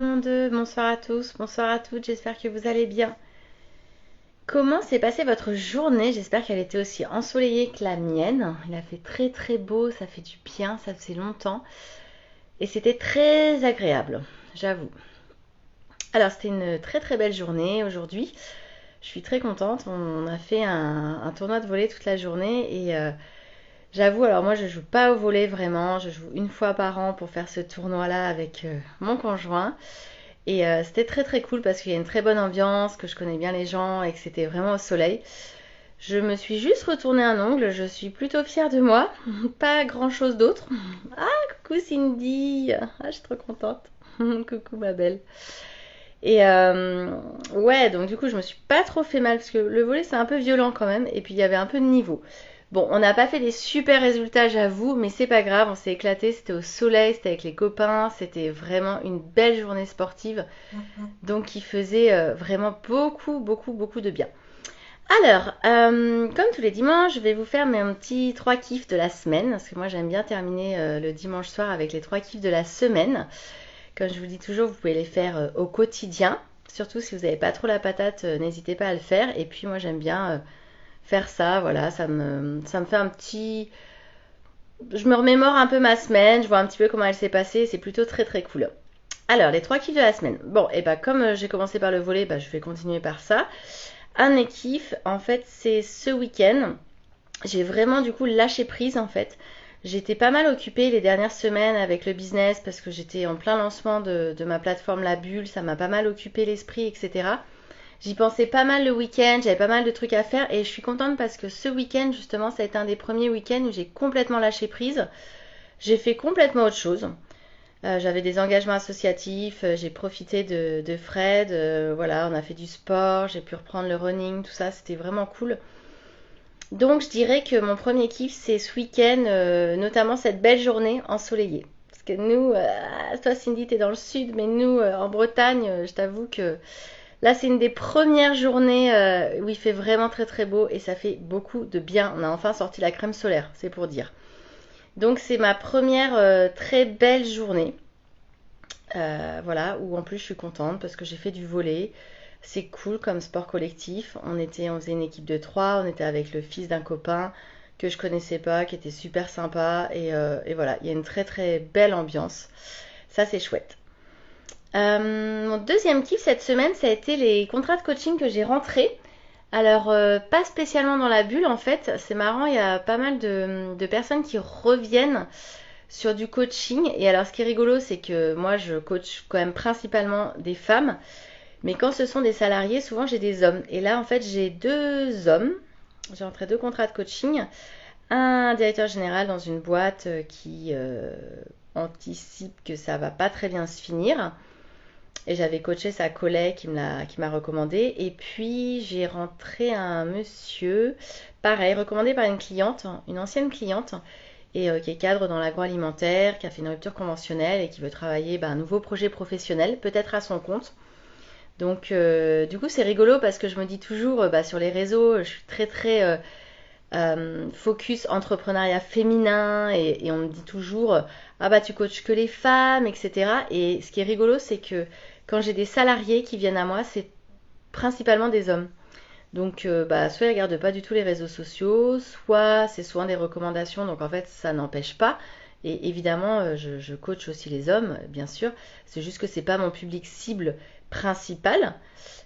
Bonsoir à tous, bonsoir à toutes, j'espère que vous allez bien. Comment s'est passée votre journée? J'espère qu'elle était aussi ensoleillée que la mienne. Il a fait très très beau, ça fait du bien, ça faisait longtemps. Et c'était très agréable, j'avoue. Alors c'était une très très belle journée aujourd'hui. Je suis très contente, on a fait un tournoi de volley toute la journée et j'avoue, alors moi je joue pas au volley vraiment, je joue une fois par an pour faire ce tournoi-là avec mon conjoint. Et c'était très très cool parce qu'il y a une très bonne ambiance, que je connais bien les gens et que c'était vraiment au soleil. Je me suis juste retourné un ongle, je suis plutôt fière de moi. Pas grand chose d'autre. Ah, coucou Cindy! Ah, je suis trop contente. Coucou ma belle. Et ouais, donc du coup, je me suis pas trop fait mal parce que le volley c'est un peu violent quand même. Et puis il y avait un peu de niveau. Bon, on n'a pas fait des super résultats, j'avoue, mais c'est pas grave, on s'est éclaté, c'était au soleil, c'était avec les copains, c'était vraiment une belle journée sportive, donc qui faisait vraiment beaucoup, beaucoup, beaucoup de bien. Alors, comme tous les dimanches, je vais vous faire mes petits trois kiffs de la semaine, parce que moi j'aime bien terminer le dimanche soir avec les trois kiffs de la semaine. Comme je vous dis toujours, vous pouvez les faire au quotidien, surtout si vous n'avez pas trop la patate, n'hésitez pas à le faire. Et puis moi j'aime bien faire ça, voilà, ça me fait un petit... Je me remémore un peu ma semaine, je vois un petit peu comment elle s'est passée, c'est plutôt très très cool. Alors, les trois kiffs de la semaine. Bon, et bah comme j'ai commencé par le volet, bah, je vais continuer par ça. Un de mes kiffs, en fait, c'est ce week-end. J'ai vraiment du coup lâché prise en fait. J'étais pas mal occupée les dernières semaines avec le business parce que j'étais en plein lancement de ma plateforme La Bulle, ça m'a pas mal occupé l'esprit, etc. J'y pensais pas mal le week-end, j'avais pas mal de trucs à faire et je suis contente parce que ce week-end justement ça a été un des premiers week-ends où j'ai complètement lâché prise. J'ai fait complètement autre chose. J'avais des engagements associatifs, j'ai profité de Fred, voilà, on a fait du sport, j'ai pu reprendre le running, tout ça, c'était vraiment cool. Donc je dirais que mon premier kiff c'est ce week-end, notamment cette belle journée ensoleillée. Parce que nous, toi Cindy t'es dans le sud, mais nous en Bretagne, je t'avoue que là c'est une des premières journées où il fait vraiment très très beau et ça fait beaucoup de bien. On a enfin sorti la crème solaire, c'est pour dire. Donc c'est ma première très belle journée. Voilà, où en plus je suis contente parce que j'ai fait du volley. C'est cool comme sport collectif. On faisait une équipe de trois, on était avec le fils d'un copain que je connaissais pas, qui était super sympa. Et voilà, il y a une très très belle ambiance. Ça c'est chouette. Mon deuxième kiff cette semaine, ça a été les contrats de coaching que j'ai rentrés. Alors, pas spécialement dans la bulle en fait. C'est marrant, il y a pas mal de personnes qui reviennent sur du coaching. Et alors, ce qui est rigolo, c'est que moi, je coach quand même principalement des femmes. Mais quand ce sont des salariés, souvent j'ai des hommes. Et là, en fait, j'ai deux hommes. J'ai entré deux contrats de coaching. Un directeur général dans une boîte qui anticipe que ça va pas très bien se finir. Et j'avais coaché sa collègue qui m'a recommandé. Et puis j'ai rentré un monsieur, pareil, recommandé par une cliente, une ancienne cliente, et qui est cadre dans l'agroalimentaire, qui a fait une rupture conventionnelle et qui veut travailler un nouveau projet professionnel, peut-être à son compte. Donc du coup c'est rigolo parce que je me dis toujours sur les réseaux, je suis très très focus entrepreneuriat féminin et on me dit toujours ah bah tu coaches que les femmes, etc. Et ce qui est rigolo c'est que quand j'ai des salariés qui viennent à moi, c'est principalement des hommes. Donc soit ils regardent pas du tout les réseaux sociaux, soit c'est souvent des recommandations, donc en fait ça n'empêche pas. Et évidemment, je coach aussi les hommes, bien sûr. C'est juste que c'est pas mon public cible principal.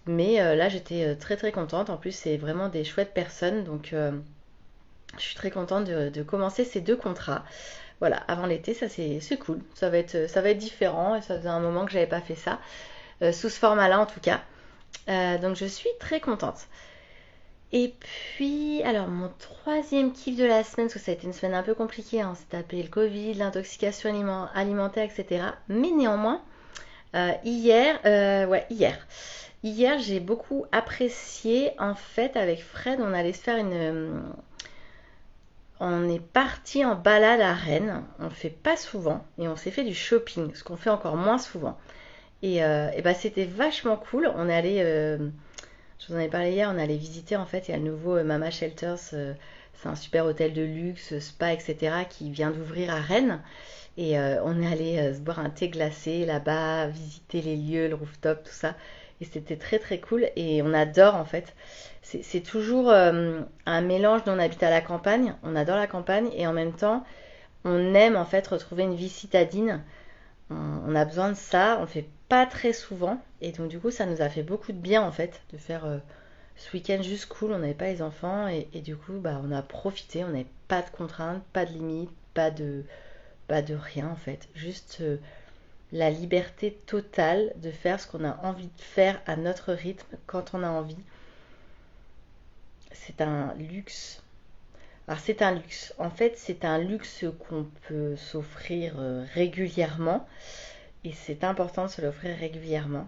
Mais là, j'étais très très contente. En plus, c'est vraiment des chouettes personnes. Donc, je suis très contente de commencer ces deux contrats. Voilà, avant l'été, ça c'est cool. Ça va être différent. Et ça faisait un moment que j'avais pas fait ça. Sous ce format-là, en tout cas. Donc, je suis très contente. Et puis, alors mon troisième kiff de la semaine, parce que ça a été une semaine un peu compliquée, hein, on s'est tapé le Covid, l'intoxication alimentaire, etc. Mais néanmoins, hier, j'ai beaucoup apprécié. En fait, avec Fred, on allait se faire on est parti en balade à Rennes. On ne fait pas souvent et on s'est fait du shopping, ce qu'on fait encore moins souvent. Et bah, c'était vachement cool. On est allé je vous en ai parlé hier, on allait visiter en fait, il y a le nouveau Mama Shelters, c'est un super hôtel de luxe, spa, etc. qui vient d'ouvrir à Rennes. Et on est allé se boire un thé glacé là-bas, visiter les lieux, le rooftop, tout ça. Et c'était très très cool. Et on adore en fait. C'est toujours un mélange. Nous on habite à la campagne, on adore la campagne. Et en même temps, on aime en fait retrouver une vie citadine. On a besoin de ça. On le fait pas très souvent. Et donc du coup, ça nous a fait beaucoup de bien en fait de faire ce week-end juste cool. On n'avait pas les enfants. Et du coup, bah, on a profité. On n'avait pas de contraintes, pas de limites, pas de rien en fait. Juste la liberté totale de faire ce qu'on a envie de faire à notre rythme quand on a envie. C'est un luxe. Alors c'est un luxe. En fait, c'est un luxe qu'on peut s'offrir régulièrement. Et c'est important de se l'offrir régulièrement.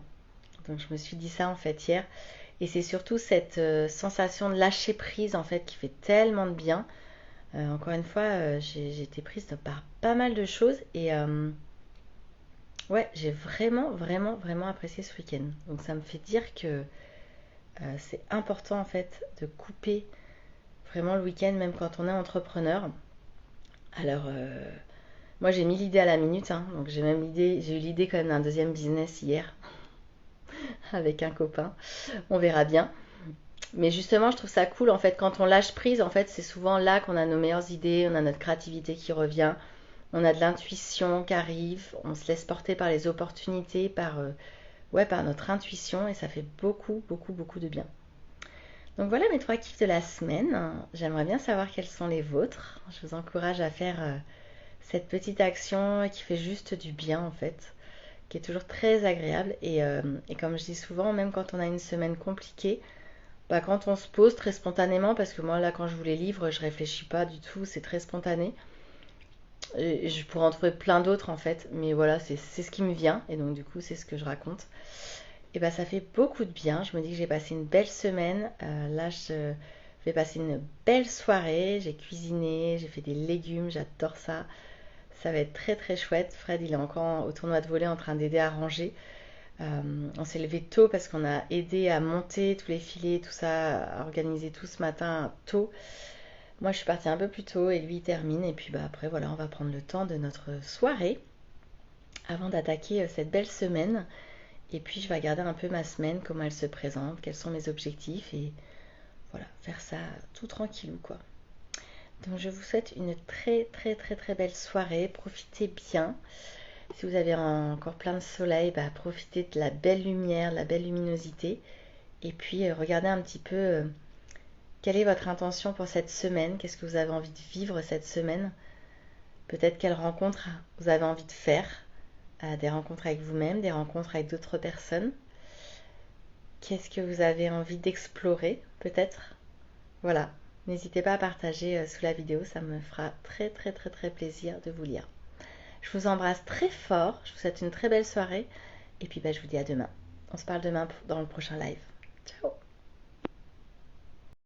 Donc je me suis dit ça en fait hier. Et c'est surtout cette sensation de lâcher prise en fait qui fait tellement de bien. Encore une fois, j'ai été prise par pas mal de choses. Et ouais, j'ai vraiment, vraiment, vraiment apprécié ce week-end. Donc ça me fait dire que c'est important en fait de couper vraiment le week-end, même quand on est entrepreneur. Alors, moi j'ai mis l'idée à la minute, hein, donc j'ai eu l'idée quand même d'un deuxième business hier avec un copain. On verra bien. Mais justement, je trouve ça cool en fait quand on lâche prise. En fait, c'est souvent là qu'on a nos meilleures idées, on a notre créativité qui revient, on a de l'intuition qui arrive, on se laisse porter par les opportunités, ouais, par notre intuition et ça fait beaucoup, beaucoup, beaucoup de bien. Donc voilà mes 3 kiffs de la semaine. J'aimerais bien savoir quels sont les vôtres. Je vous encourage à faire cette petite action qui fait juste du bien en fait, qui est toujours très agréable. Et comme je dis souvent, même quand on a une semaine compliquée, bah, quand on se pose très spontanément, parce que moi là quand je vous les livre, je réfléchis pas du tout, c'est très spontané. Et je pourrais en trouver plein d'autres en fait, mais voilà, c'est ce qui me vient, et donc du coup c'est ce que je raconte. Et bah ça fait beaucoup de bien, je me dis que j'ai passé une belle semaine. Là je vais passer une belle soirée, j'ai cuisiné, j'ai fait des légumes, j'adore ça. Ça va être très très chouette. Fred il est encore au tournoi de volley en train d'aider à ranger. On s'est levé tôt parce qu'on a aidé à monter tous les filets, tout ça, à organiser tout ce matin tôt. Moi je suis partie un peu plus tôt et lui il termine. Et puis bah après voilà, on va prendre le temps de notre soirée avant d'attaquer cette belle semaine. Et puis je vais regarder un peu ma semaine, comment elle se présente, quels sont mes objectifs et voilà, faire ça tout tranquillou quoi. Donc je vous souhaite une très très très très belle soirée, profitez bien. Si vous avez encore plein de soleil, bah, profitez de la belle lumière, de la belle luminosité. Et puis regardez un petit peu quelle est votre intention pour cette semaine, qu'est-ce que vous avez envie de vivre cette semaine. Peut-être quelles rencontres vous avez envie de faire, des rencontres avec vous-même, des rencontres avec d'autres personnes. Qu'est-ce que vous avez envie d'explorer peut-être. Voilà, n'hésitez pas à partager sous la vidéo, ça me fera très très très très plaisir de vous lire. Je vous embrasse très fort, je vous souhaite une très belle soirée et puis bah, je vous dis à demain. On se parle demain dans le prochain live. Ciao.